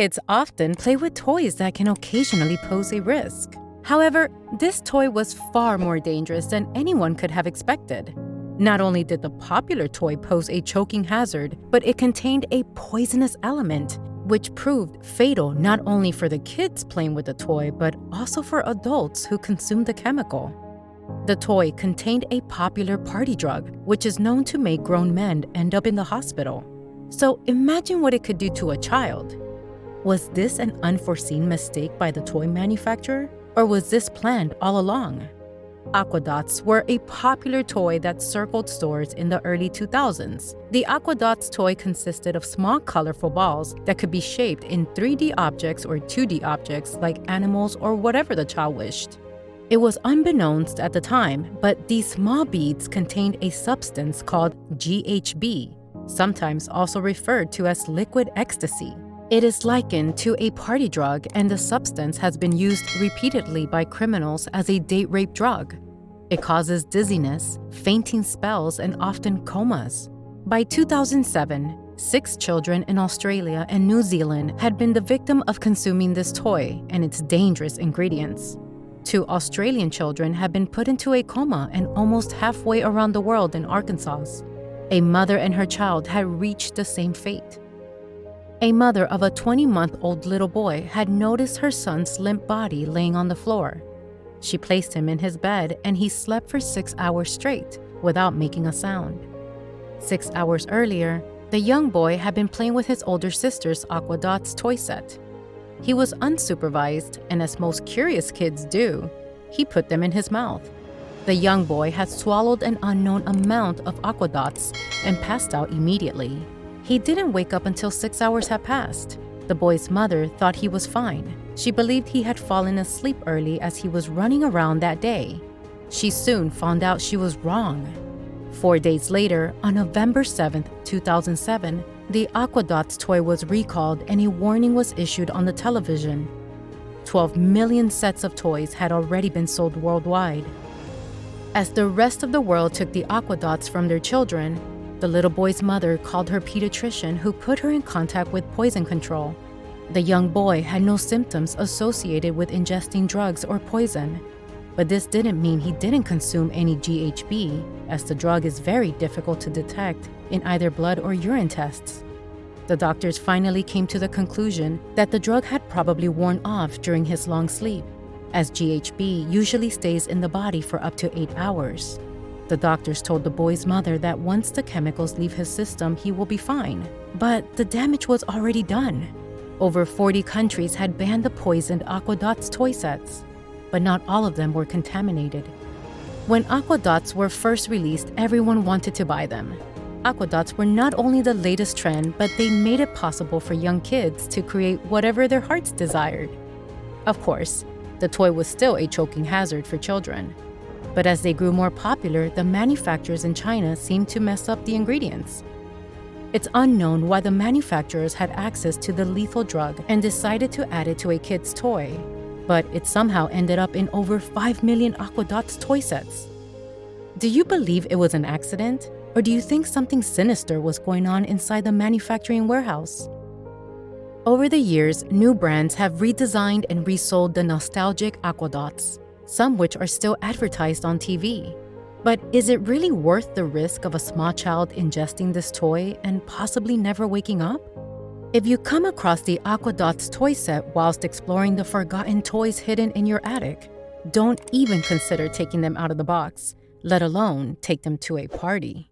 Kids often play with toys that can occasionally pose a risk. However, this toy was far more dangerous than anyone could have expected. Not only did the popular toy pose a choking hazard, but it contained a poisonous element, which proved fatal not only for the kids playing with the toy, but also for adults who consumed the chemical. The toy contained a popular party drug, which is known to make grown men end up in the hospital. So imagine what it could do to a child. Was this an unforeseen mistake by the toy manufacturer, or was this planned all along? Aqua Dots were a popular toy that circled stores in the early 2000s. The Aqua Dots toy consisted of small colorful balls that could be shaped in 3D objects or 2D objects like animals or whatever the child wished. It was unbeknownst at the time, but these small beads contained a substance called GHB, sometimes also referred to as liquid ecstasy. It is likened to a party drug, and the substance has been used repeatedly by criminals as a date rape drug. It causes dizziness, fainting spells, and often comas. By 2007, 6 children in Australia and New Zealand had been the victim of consuming this toy and its dangerous ingredients. 2 Australian children had been put into a coma and almost halfway around the world in Arkansas. A mother and her child had reached the same fate. A mother of a 20-month-old little boy had noticed her son's limp body laying on the floor. She placed him in his bed and he slept for 6 hours straight without making a sound. 6 hours earlier, the young boy had been playing with his older sister's Aqua Dots toy set. He was unsupervised, and as most curious kids do, he put them in his mouth. The young boy had swallowed an unknown amount of Aqua Dots and passed out immediately. He didn't wake up until 6 hours had passed. The boy's mother thought he was fine. She believed he had fallen asleep early as he was running around that day. She soon found out she was wrong. 4 days later, on November 7, 2007, the Aqua Dots toy was recalled and a warning was issued on the television. 12 million sets of toys had already been sold worldwide. As the rest of the world took the Aqua Dots from their children, the little boy's mother called her pediatrician, who put her in contact with poison control. The young boy had no symptoms associated with ingesting drugs or poison. But this didn't mean he didn't consume any GHB, as the drug is very difficult to detect in either blood or urine tests. The doctors finally came to the conclusion that the drug had probably worn off during his long sleep, as GHB usually stays in the body for up to 8 hours. The doctors told the boy's mother that once the chemicals leave his system, he will be fine. But the damage was already done. Over 40 countries had banned the poisoned Aqua Dots toy sets, but not all of them were contaminated. When Aqua Dots were first released, everyone wanted to buy them. Aqua Dots were not only the latest trend, but they made it possible for young kids to create whatever their hearts desired. Of course, the toy was still a choking hazard for children. But as they grew more popular, the manufacturers in China seemed to mess up the ingredients. It's unknown why the manufacturers had access to the lethal drug and decided to add it to a kid's toy, but it somehow ended up in over 5 million Aqua Dots toy sets. Do you believe it was an accident, or do you think something sinister was going on inside the manufacturing warehouse? Over the years, new brands have redesigned and resold the nostalgic Aqua Dots, some which are still advertised on TV. But is it really worth the risk of a small child ingesting this toy and possibly never waking up? If you come across the Aqua Dots toy set whilst exploring the forgotten toys hidden in your attic, don't even consider taking them out of the box, let alone take them to a party.